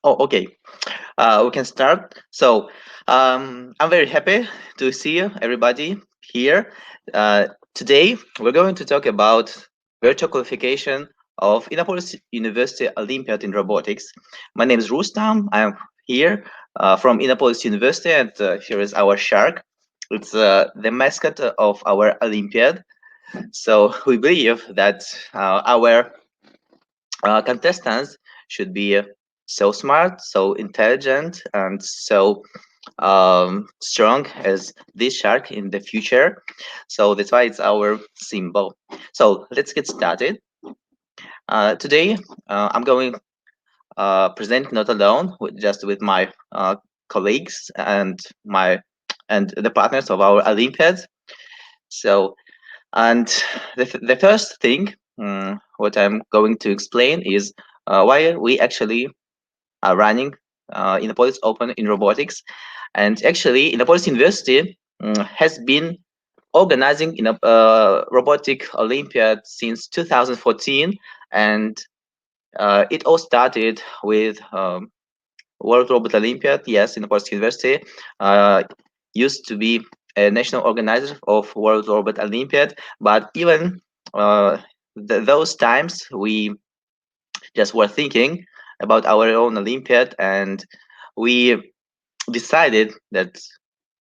Oh, okay. We can start. So, I'm very happy to see everybody here. Today, we're going to talk about virtual qualification of Innopolis University Olympiad in Robotics. My name is Rustam. I'm here from Innopolis University, and here is our shark. It's the mascot of our Olympiad. So, we believe that our contestants should be so smart, so intelligent, and so strong as this shark in the future. So that's why it's our symbol. So let's get started. Today, I'm going present not alone, just with my colleagues and the partners of our Olympiads. So, and the first thing what I'm going to explain is why we actually are running Innopolis Open in Robotics. And actually, Innopolis University has been organizing in a robotic Olympiad since 2014, and it all started with World Robot Olympiad. Yes, Innopolis University used to be a national organizer of World Robot Olympiad, but even those times we just were thinking about our own Olympiad, and we decided that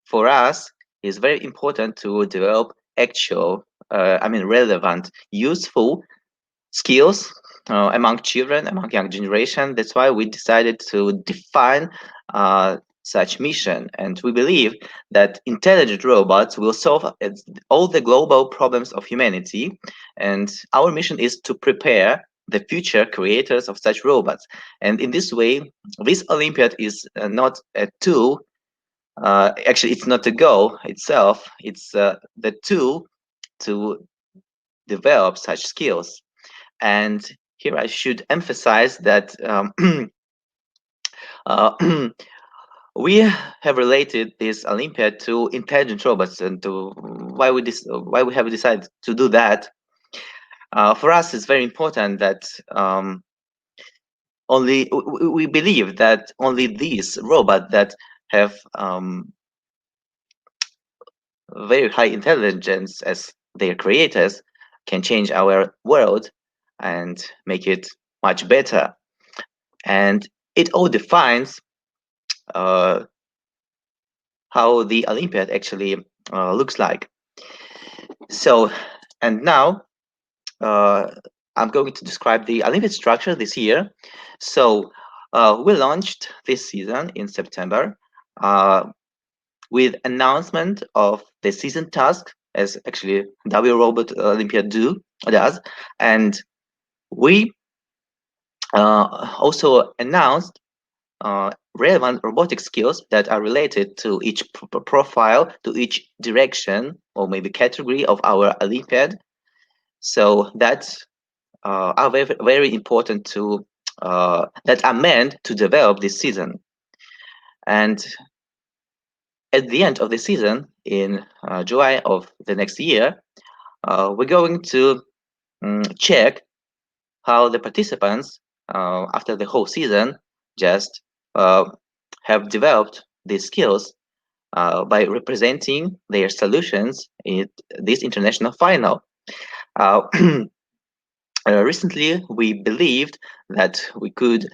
for us it's very important to develop actual, relevant, useful skills among children, among young generation. That's why we decided to define such mission, and we believe that intelligent robots will solve all the global problems of humanity. And our mission is to prepare the future creators of such robots. And in this way, this Olympiad is not a tool. Actually, it's not a goal itself. It's the tool to develop such skills. And here I should emphasize that uh, we have related this Olympiad to intelligent robots, and to why we have decided to do that. For us, it's very important that we believe that only these robots that have very high intelligence as their creators can change our world and make it much better. And it all defines uh, how the Olympiad actually looks like. So, and now uh, I'm going to describe the Olympiad structure this year. So, we launched this season in September with announcement of the season task, as actually W Robot Olympiad does, and we also announced relevant robotic skills that are related to each profile, to each direction or maybe category of our Olympiad. So that are very, very important to that are meant to develop this season. And at the end of the season, in July of the next year, we're going to check how the participants, after the whole season, just uh, have developed these skills by representing their solutions in this international final. Uh, Recently, we believed that we could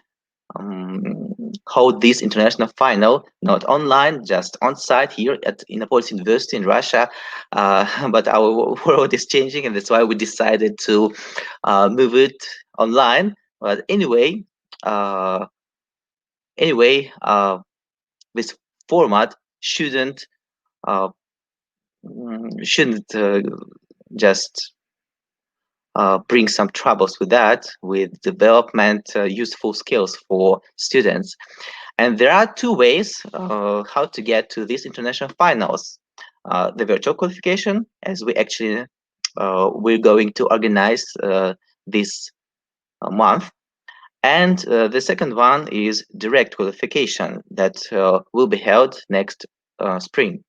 um, hold this international final not online, just on site here at Innopolis University in Russia. But our world is changing, and that's why we decided to move it online. But uh, anyway, this format uh, shouldn't just bring some troubles with that, with development useful skills for students. And there are two ways how to get to these international finals. The virtual qualification, as we're going to organize this month. And the second one is direct qualification that will be held next spring.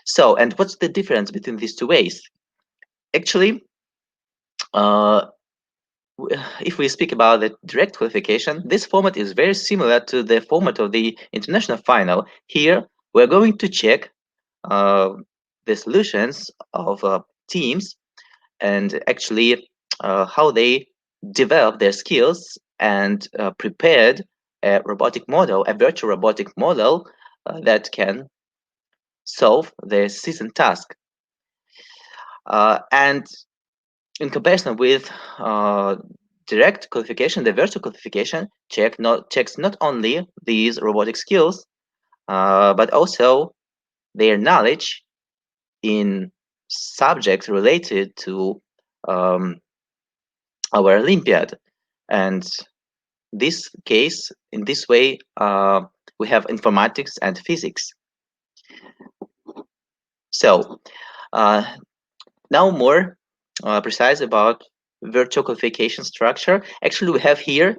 So, and what's the difference between these two ways? Actually, uh, if we speak about the direct qualification, this format is very similar to the format of the international final. Here, we're going to check the solutions of teams and actually how they develop their skills and prepared a robotic model, a virtual robotic model that can solve the season task. And in comparison with direct qualification, the virtual qualification checks not only these robotic skills, but also their knowledge in subjects related to um, our Olympiad. And this case, in this way, we have informatics and physics. So now more precise about virtual qualification structure. Actually, we have here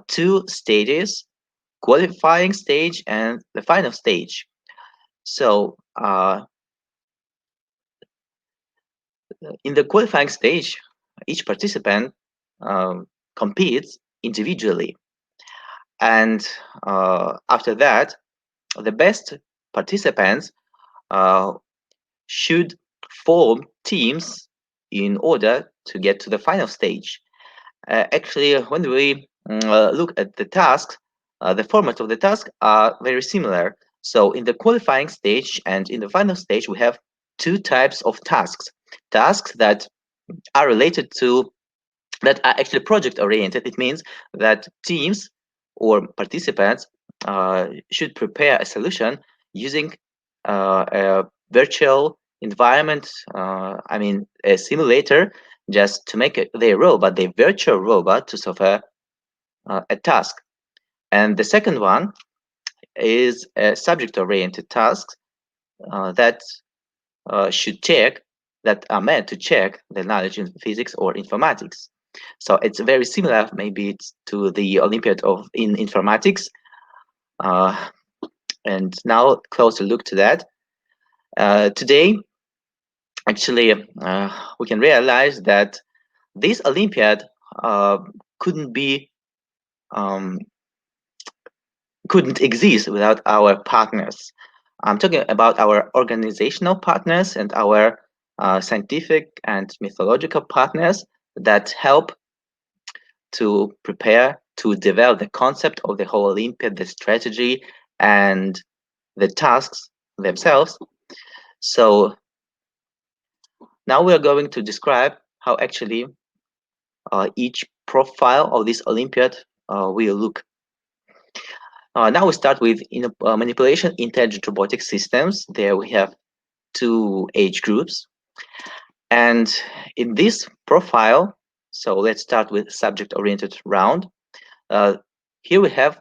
two stages, qualifying stage and the final stage. So in the qualifying stage, each participant competes individually. And after that, the best participants should form teams in order to get to the final stage. Actually, when we look at the tasks, the format of the task are very similar. So in the qualifying stage and in the final stage, we have two types of tasks. Tasks that are related to, that are actually project oriented. It means that teams or participants should prepare a solution using a virtual environment, I mean a simulator, just to make their robot, their virtual robot, to solve a task. And the second one is a subject oriented task that should check, that are meant to check the knowledge in physics or informatics. So it's very similar, maybe it's to the Olympiad of in informatics. And now closer look to that. Today, actually, we can realize that this Olympiad couldn't be couldn't exist without our partners. I'm talking about our organizational partners and our scientific and methodological partners that help to prepare, to develop the concept of the whole Olympiad, the strategy, and the tasks themselves. So now we are going to describe how actually each profile of this Olympiad will look. Now we start with manipulation intelligent robotic systems. There we have two age groups. And in this profile, so let's start with subject-oriented round. Here we have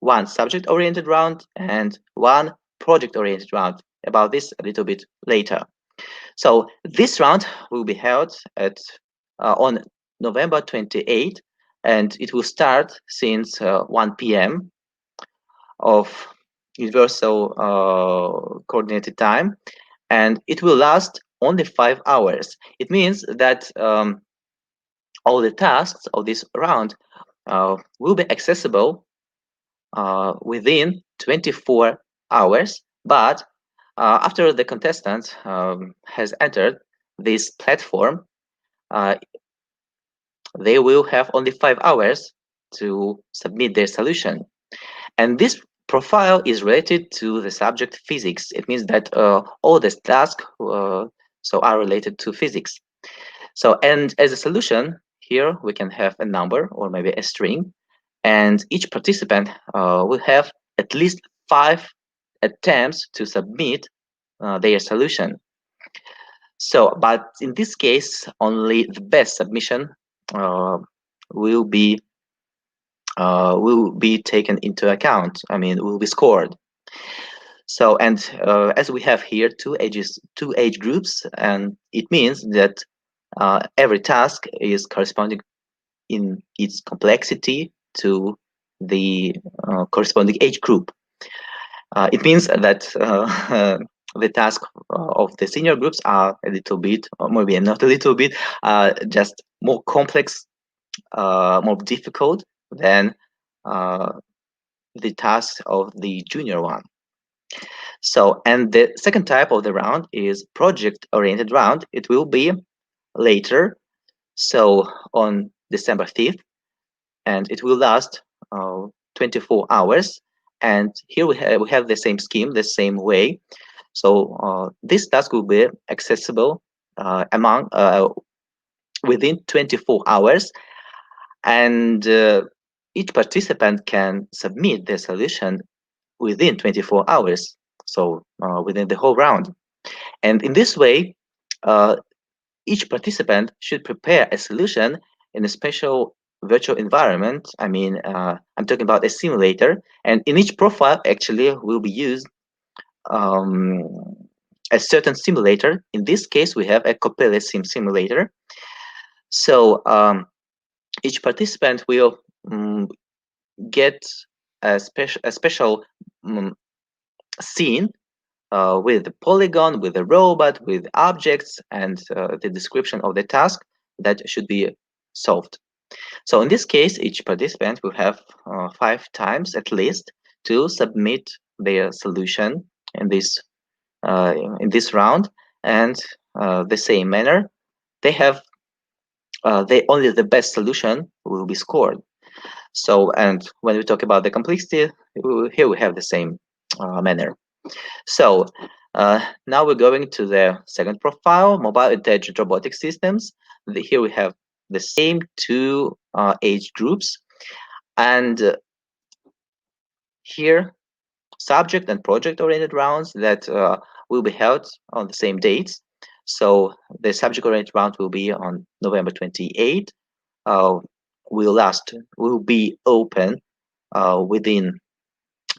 one subject-oriented round and one project-oriented round. About this a little bit later. So this round will be held at on November 28th, and it will start since 1 p.m. of universal coordinated time, and it will last only 5 hours. It means that all the tasks of this round will be accessible within 24 hours, but after the contestant has entered this platform, they will have only 5 hours to submit their solution. And this profile is related to the subject physics. It means that all the tasks so are related to physics. So, and as a solution, here we can have a number or maybe a string, and each participant will have at least 5 attempts to submit their solution. So, but in this case, only the best submission will be taken into account. I mean, will be scored. So, and as we have here two age groups, and it means that every task is corresponding in its complexity to the corresponding age group. It means that the task of the senior groups are a little bit, or maybe not a little bit, just more complex more difficult than the task of the junior one. So, and the second type of the round is project-oriented round. It will be later, so on December 5th, and it will last 24 hours. And here we have the same scheme, the same way. So this task will be accessible within 24 hours, and each participant can submit their solution within 24 hours, so within the whole round. And in this way, uh, each participant should prepare a solution in a special virtual environment. I mean, I'm talking about a simulator, and in each profile actually will be used um, a certain simulator. In this case, we have a Coppelia simulator. So each participant will get a special scene with the polygon, with the robot, with objects, and the description of the task that should be solved. So in this case, each participant will have 5 times at least to submit their solution in this round, and the same manner, they have only the best solution will be scored. So, and when we talk about the complexity, here we have the same manner. So now we're going to the second profile, mobile intelligent robotic systems. Here we have the same two age groups, and here subject and project oriented rounds that will be held on the same dates. So the subject oriented round will be on November 28th. Will be open within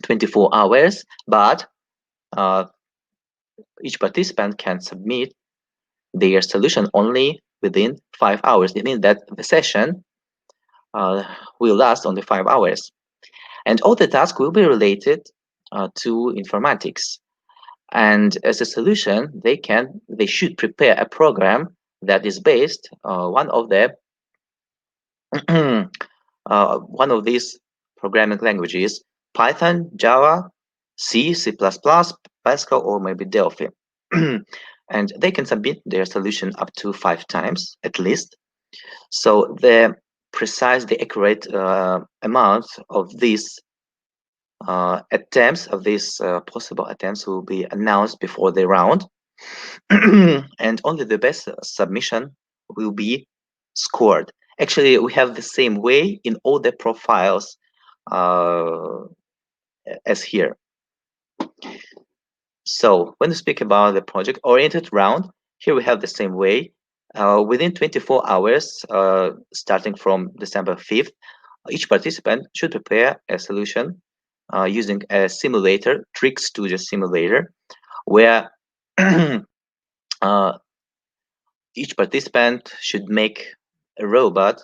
24 hours, but each participant can submit their solution only within 5 hours. It means that the session will last only 5 hours. And all the tasks will be related to informatics. And as a solution, they should prepare a program that is based one of the one of these programming languages: Python, Java, C, C++, Pascal, or maybe Delphi. And they can submit their solution up to 5 times at least. So the precise, the accurate amount of these attempts, of these possible attempts, will be announced before the round. And only the best submission will be scored. Actually, we have the same way in all the profiles as here. So when we speak about the project-oriented round, here we have the same way. Within 24 hours, starting from December 5th, each participant should prepare a solution using a simulator, Trick Studio simulator, where each participant should make a robot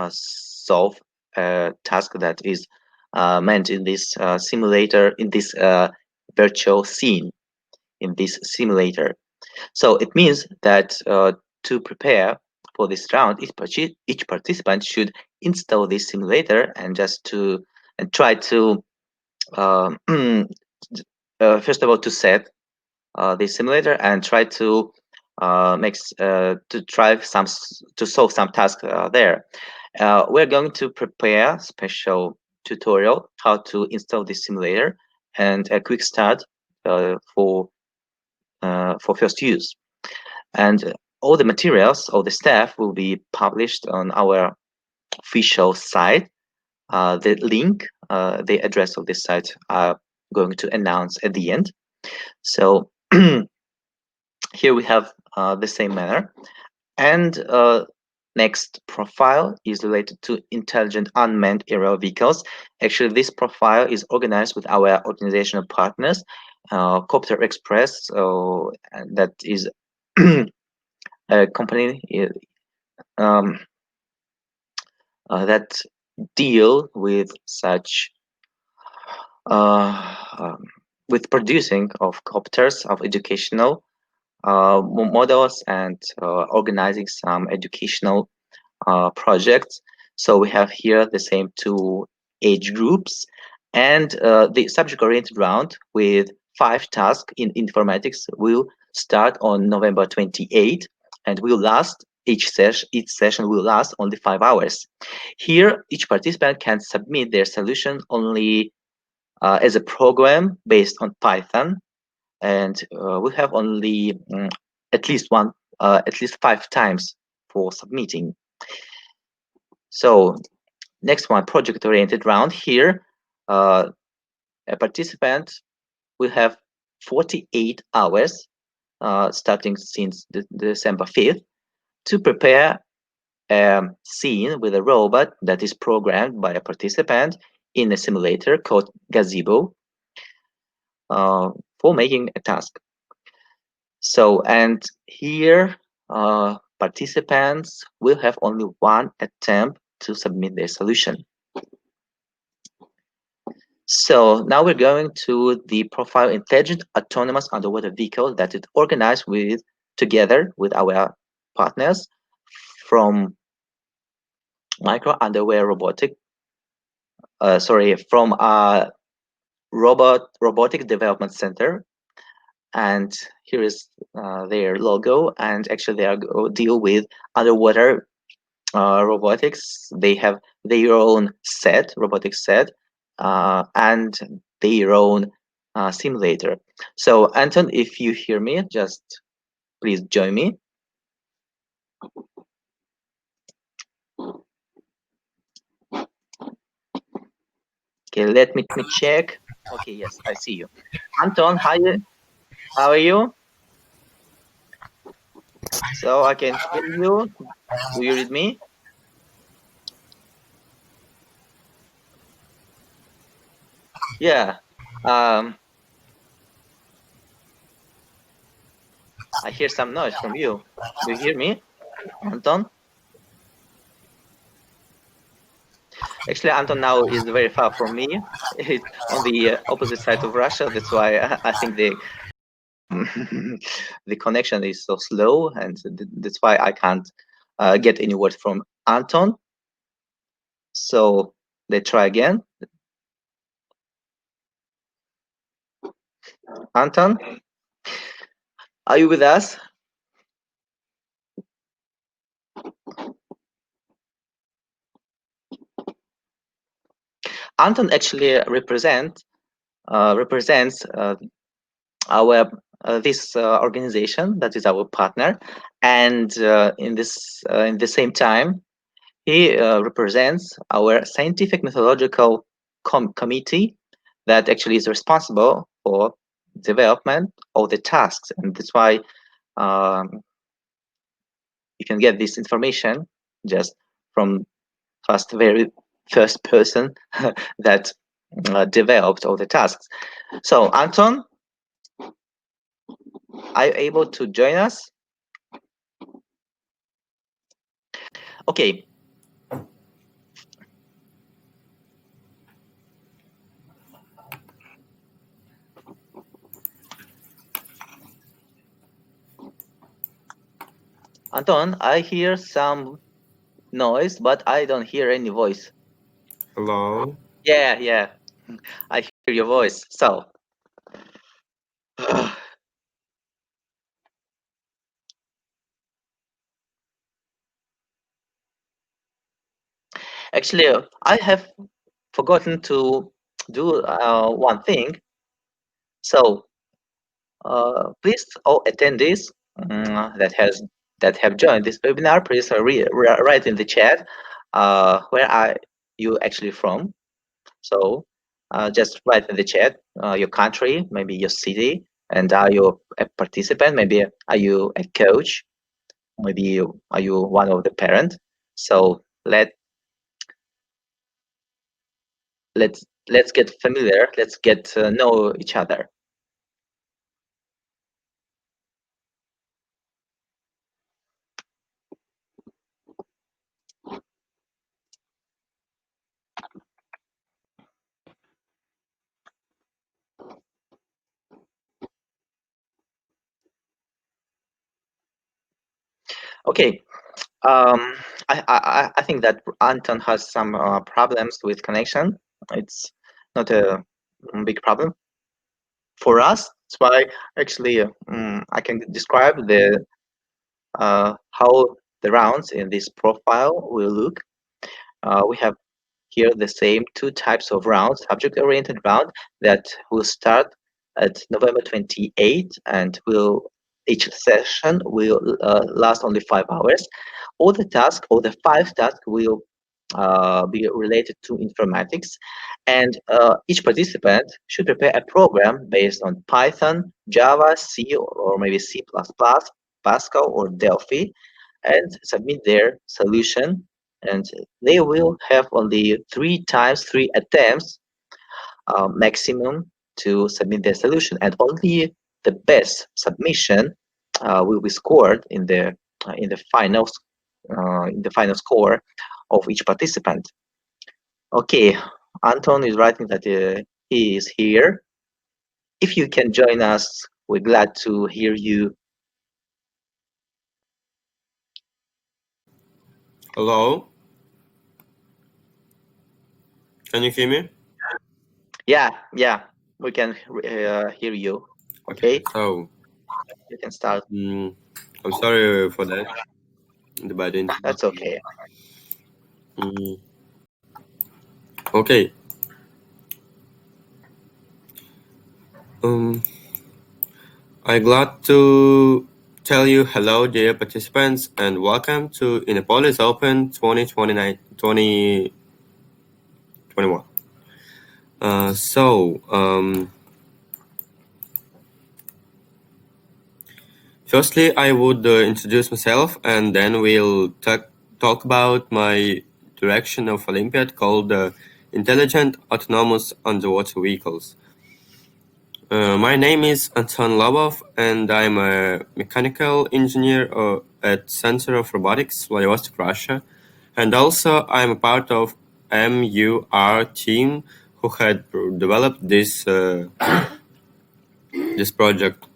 solve a task that is meant in this simulator, in this virtual scene, in this simulator. So it means that to prepare for this round, each participant should install this simulator and try to first of all to set the simulator and try to to solve some tasks there. We're going to prepare special tutorial how to install this simulator and a quick start for first use. And all the materials, all the stuff will be published on our official site. The link, the address of this site are going to announce at the end. So here we have the same manner. And next profile is related to intelligent unmanned aerial vehicles. Actually, this profile is organized with our organizational partners, Copter Express, that is a company that deal with such with producing of copters, of educational models, and organizing some educational projects. So we have here the same two age groups, and the subject-oriented round with 5 tasks in informatics will start on November 28th and will last each session will last only 5 hours. Here, each participant can submit their solution only as a program based on Python, and we have only at least 5 times for submitting. So next one, project-oriented round. Here, a participant will have 48 hours starting since December 5th to prepare a scene with a robot that is programmed by a participant in a simulator called Gazebo for making a task. So, and here participants will have only one attempt to submit their solution. So now we're going to the profile intelligent autonomous underwater vehicle that is organized together with our partners from Micro Underwear Robotic. From Robotic Development Center, and here is their logo. And actually, they deal with underwater robotics. They have their own robotics set, and their own simulator. So, Anton, if you hear me, just please join me. Okay, let me check. Okay, yes, I see you. Anton, how are you? So I can hear you. Do you read me? Yeah. I hear some noise from you. Do you hear me, Anton? Actually, Anton now is very far from me. It's on the opposite side of Russia. That's why I think the connection is so slow, and that's why I can't get any word from Anton. So let's try again. Anton, are you with us? Anton actually represents our this organization that is our partner, and in the same time he represents our scientific methodological committee that actually is responsible for development of the tasks, and that's why you can get this information just from very first person that developed all the tasks. So Anton, are you able to join us? Okay. Anton, I hear some noise, but I don't hear any voice. Hello? Yeah. I hear your voice. So, actually, I have forgotten to do one thing. So, please, all attendees that have joined this webinar, please write in the chat where are you actually from. So, just write in the chat your country, maybe your city, and are you a participant? Maybe are you a coach? Maybe are you one of the parents? So let's get familiar. Let's get to know each other. Okay. Um, I think that Anton has some problems with connection. It's not a big problem for us. That's why actually I can describe the how the rounds in this profile will look. We have here the same two types of rounds, subject-oriented round that will start at November 28th and will each session will last only 5 hours. All the five tasks will be related to informatics, and each participant should prepare a program based on Python, Java, C, or maybe C++, Pascal, or Delphi, and submit their solution. And they will have only 3 attempts maximum to submit their solution, and only the best submission will be scored in the finals in the final score of each participant. Okay, Anton is writing that he is here. If you can join us, we're glad to hear you. Hello? Can you hear me? Yeah, we can hear you. Okay, Okay, so you can start. I'm sorry for that, the bad internet. That's okay. Mm, okay. Um, I'm glad to tell you hello, dear participants, and welcome to Innopolis Open 2021. Firstly, I would introduce myself, and then we'll talk about my direction of Olympiad called Intelligent Autonomous Underwater Vehicles. My name is Anton Lobov, and I'm a mechanical engineer at Center of Robotics, Vladivostok, Russia. And also, I'm a part of MUR team who had developed this project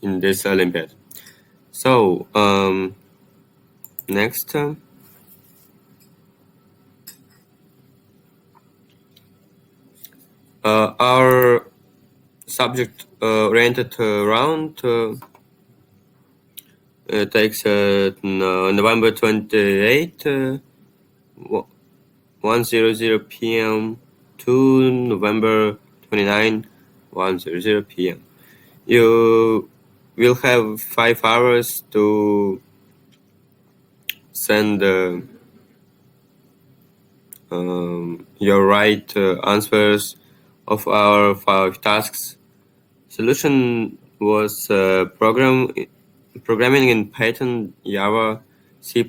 in this Olympiad. So, next, our subject oriented round takes November 28th, 1:00 p.m. to November 29th, 1:00 p.m. You will have 5 hours to send your right answers of our 5 tasks. Solution was programming in Python, Java, C++,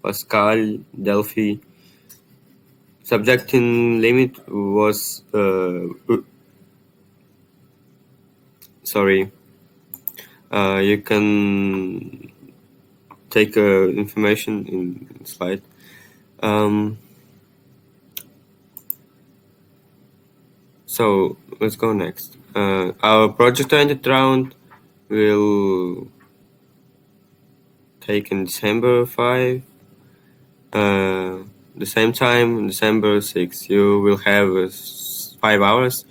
Pascal, Delphi. Subjecting limit was sorry. You can take information in slide. Um, so let's go next. Our project-oriented round will take in December 5. The same time, December 6. You will have 5 hours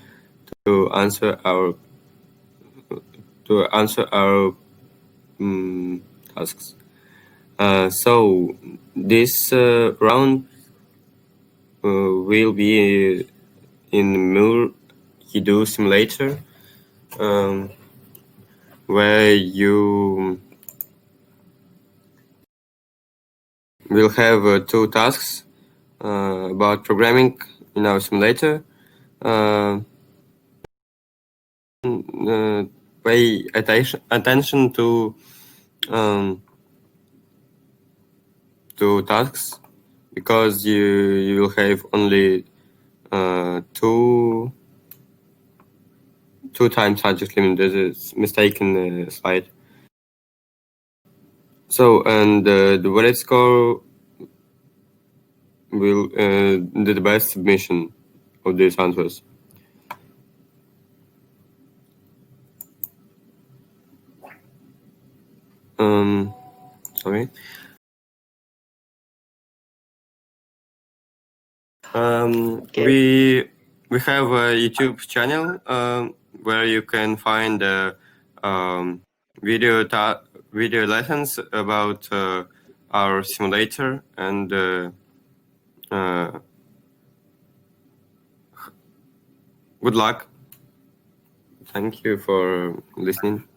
to answer our tasks. So this round will be in Mur Hidu simulator, um, where you will have 2 tasks about programming in our simulator. Uh, Pay attention um, to tasks because you will have only two times subject limit. There's a mistake in the slide. So and the valid score will the best submission of these answers. Sorry. Okay. We have a YouTube channel where you can find um, video video lessons about our simulator, and uh, good luck. Thank you for listening.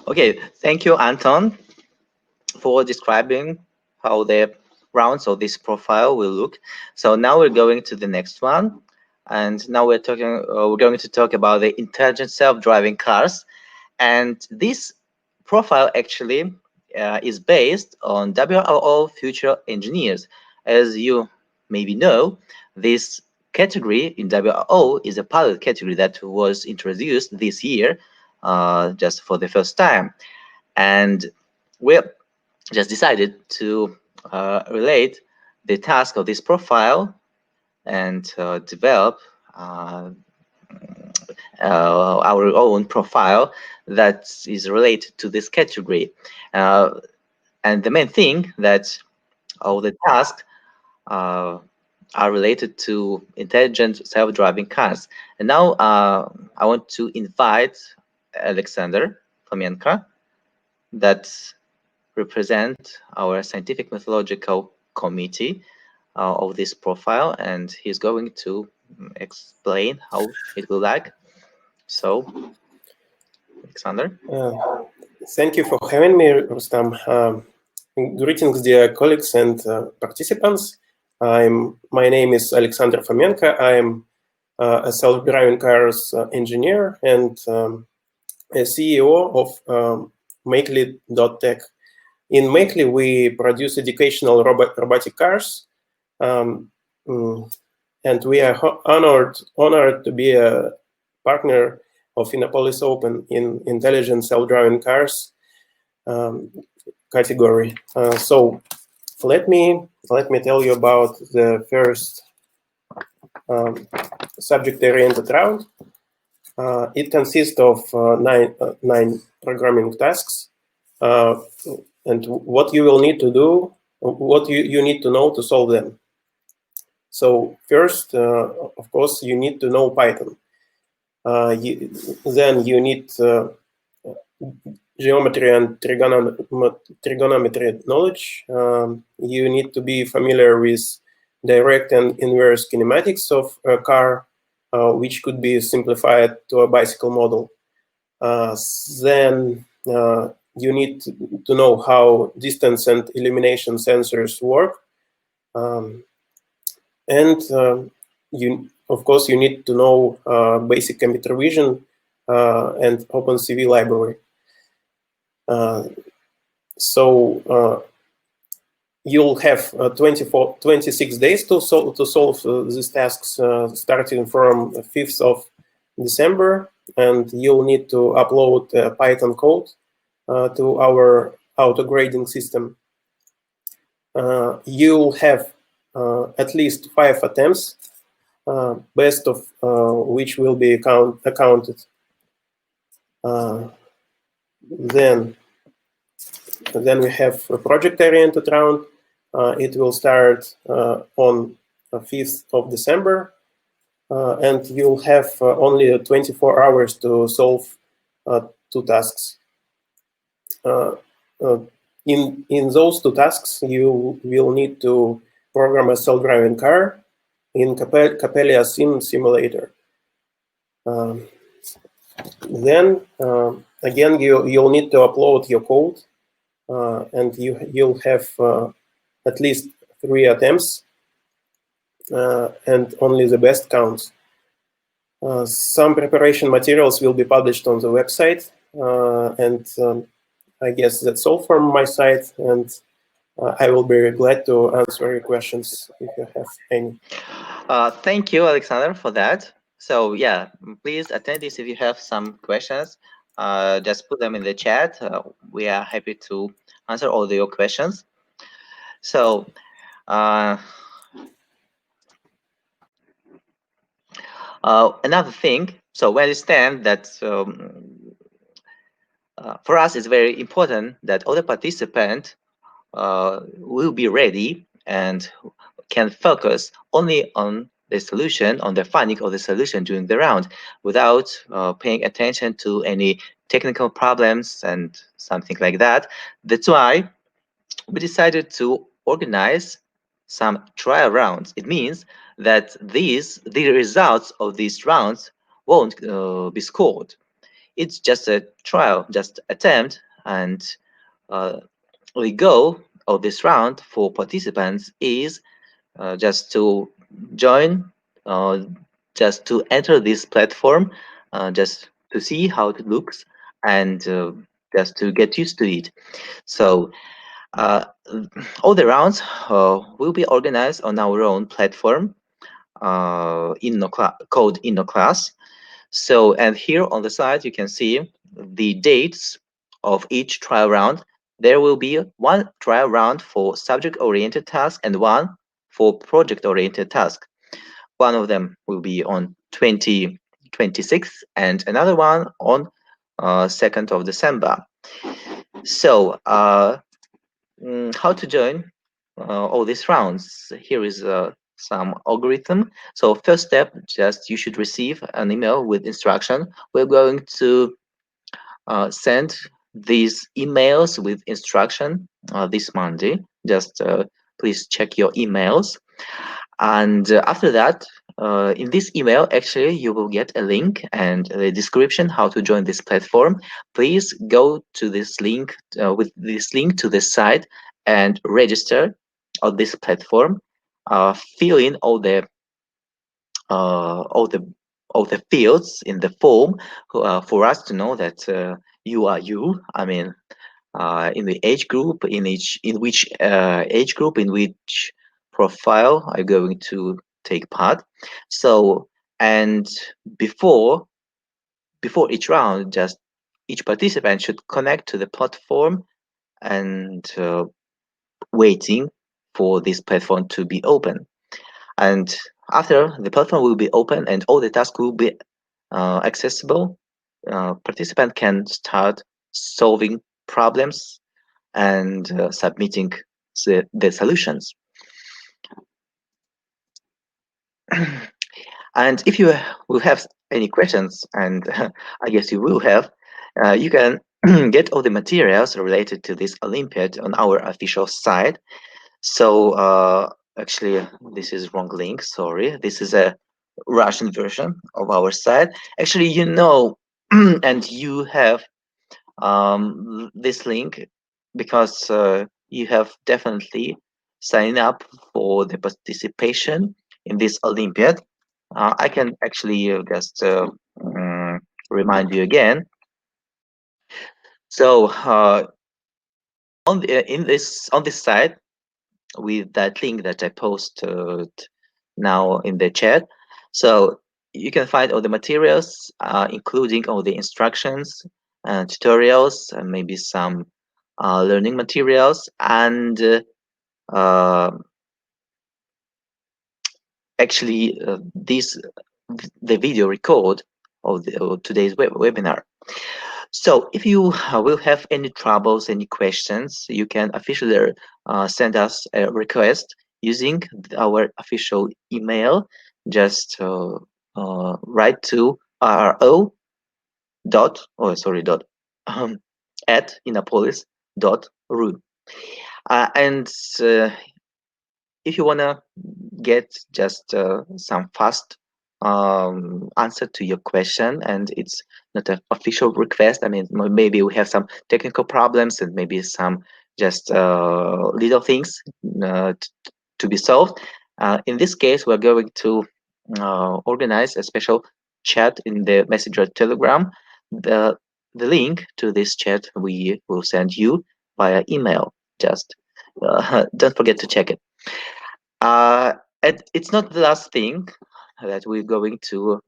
Okay, thank you, Anton, for describing how the rounds of this profile will look. So now we're going to the next one, and now we're going to talk about the intelligent self-driving cars. And this profile actually is based on WRO Future Engineers. As you maybe know, this category in WRO is a pilot category that was introduced this year just for the first time. And we just decided to relate the task of this profile and develop our own profile that is related to this category. And the main thing that all the tasks are related to intelligent self-driving cars. And now I want to invite Alexander Fomenko that represent our scientific methodological committee of this profile, and he's going to explain how it will like. So, Alexander. Thank you for having me, Rustam. Greetings, dear colleagues and participants. My name is Alexander Fomenko. I'm a self-driving cars engineer and a CEO of Makely.tech. In Makely, we produce educational robotic cars, and we are honored to be a partner of Innopolis Open in intelligent self-driving cars category. So let me tell you about the first subject-oriented round. It consists of nine programming tasks, and what you will need to do, what you need to know to solve them. So first, of course, you need to know Python. Then you need geometry and trigonometry knowledge. You need to be familiar with direct and inverse kinematics of a car, which could be simplified to a bicycle model. Then you need to know how distance and illumination sensors work. And of course, you need to know basic computer vision and OpenCV library. So you'll have 26 days to solve these tasks starting from 5th of December, and you'll need to upload Python code to our auto grading system. You'll have at least 5 attempts, best of which will be accounted. Then we have a project-oriented round. It will start on 5th of December, and you'll have only 24 hours to solve 2 tasks. In those 2 tasks, you will need to program a self-driving car in Capella Sim simulator. Then again, you'll need to upload your code, and you'll have at least 3 attempts, and only the best counts. Some preparation materials will be published on the website, and I guess that's all from my side, and I will be glad to answer your questions if you have any. Thank you, Alexander, for that. So yeah, please attendees, if you have some questions, just put them in the chat. We are happy to answer all your questions. So another thing, so we understand that For us, it's very important that all the participants will be ready and can focus only on the solution, on the finding of the solution during the round, without paying attention to any technical problems and something like that. That's why we decided to organize some trial rounds. It means that the results of these rounds won't be scored. It's just a trial, just attempt, and uh, the goal of this round for participants is just to join, uh, just to enter this platform, just to see how it looks, and just to get used to it. So uh, all the rounds will be organized on our own platform, called InnoClass. So, and here on the side, you can see the dates of each trial round. There will be one trial round for subject-oriented task and one for project-oriented task. One of them will be on 2026 and another one on 2nd of December. So, how to join all these rounds? Here is some algorithm. So first step, just you should receive an email with instruction. We're going to send these emails with instruction this Monday. Just please check your emails. And after that, in this email, actually, you will get a link and a description how to join this platform. Please go to this link with this link to the site and register on this platform. Fill in all the all the fields in the form for us to know that you are you. I mean, in the age group, in which age group, in which profile are you going to take part. So, and before each round, just each participant should connect to the platform and waiting for this platform to be open. And after the platform will be open and all the tasks will be accessible, participant can start solving problems and submitting the solutions. And if you will have any questions, and I guess you will have, you can get all the materials related to this Olympiad on our official site. So actually, this is wrong link. Sorry, this is a Russian version of our site. Actually, you know, and you have this link because you have definitely signed up for the participation in this Olympiad. I can actually just remind you again. So on this site with that link that I posted now in the chat, so you can find all the materials, including all the instructions, tutorials, and maybe some learning materials, and actually the video record of today's webinar. So if you will have any troubles, any questions, you can officially send us a request using our official email. Just write to ro dot dot at innopolis.ru. And if you wanna get just some fast answer to your question, and it's not an official request. I mean, maybe we have some technical problems and maybe some just little things to be solved. In this case, we're going to organize a special chat in the Messenger Telegram. The link to this chat we will send you via email. Just don't forget to check it. And it's not the last thing that we're going to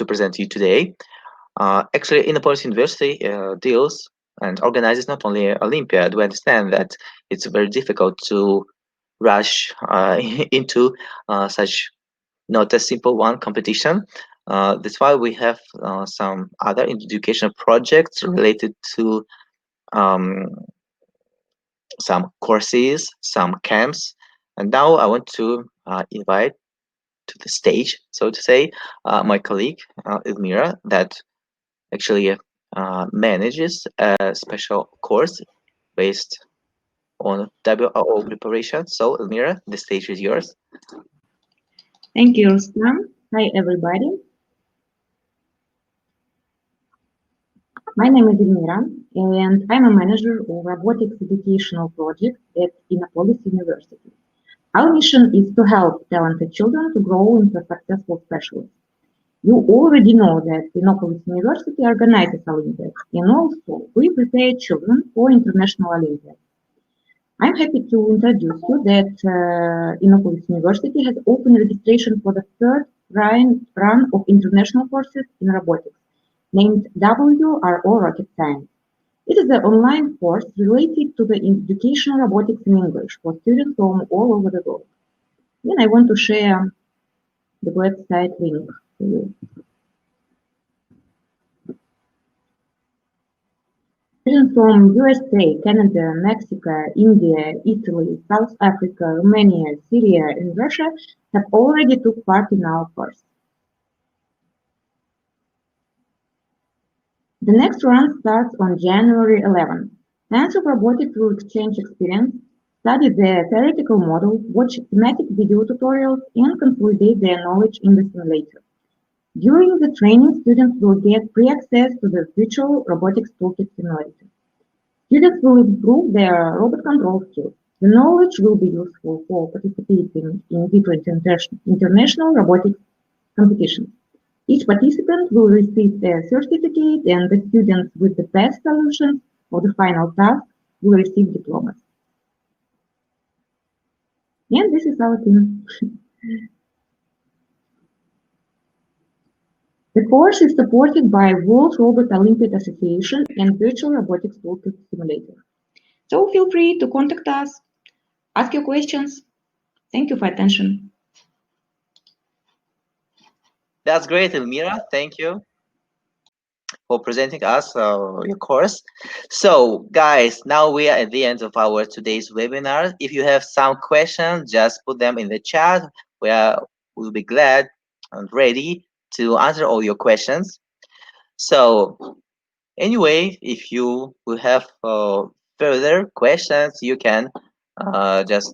present you today. Actually, Innopolis University deals and organizes not only Olympiad. We understand that it's very difficult to rush into such not a simple one competition. That's why we have some other educational projects related to um, some courses, some camps. And now I want to invite to the stage, so to say, my colleague Elmira, that actually manages a special course based on WRO preparation. So, Elmira, the stage is yours. Thank you, Rustam. Hi, everybody. My name is Elmira, and I'm a manager of robotics educational project at Innopolis University. Our mission is to help talented children to grow into successful specialists. You already know that Innopolis University organizes Olympiad, and also we prepare children for international Olympiad. I'm happy to introduce you that Innopolis University has opened registration for the third run of international courses in robotics, named WRO Rocket Science. It is an online course related to the educational robotics in English for students from all over the world. Then I want to share the website link for you. Students from USA, Canada, Mexico, India, Italy, South Africa, Romania, Syria, and Russia have already took part in our course. The next run starts on January 11. Fans of robotics will exchange experience, study the theoretical model, watch thematic video tutorials, and consolidate their knowledge in the simulator. During the training, students will get pre-access to the virtual robotics toolkit simulator. Students will improve their robot control skills. The knowledge will be useful for participating in different international robotics competitions. Each participant will receive a certificate, and the students with the best solutions for the final task will receive diplomas. And this is our team. The course is supported by World Robot Olympiad Association and Virtual Robotics Toolkit Simulator. So feel free to contact us, ask your questions. Thank you for attention. That's great, Elmira. Thank you for presenting us your course. So, guys, now we are at the end of our today's webinar. If you have some questions, just put them in the chat. We'll be glad and ready to answer all your questions. So, anyway, if you will have further questions, you can just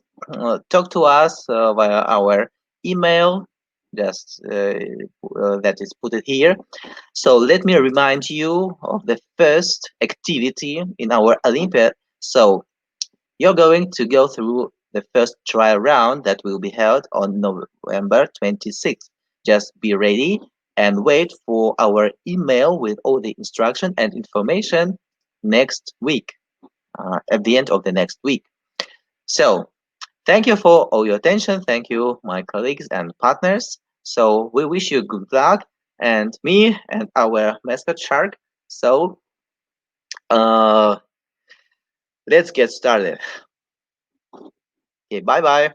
talk to us via our email. Just that is put it here. So let me remind you of the first activity in our Olympiad. So you're going to go through the first trial round that will be held on November 26th. Just be ready and wait for our email with all the instruction and information next week, at the end of the next week. So thank you for all your attention. Thank you, my colleagues and partners. So we wish you good luck, and me and our mascot shark. So let's get started. Okay, bye bye.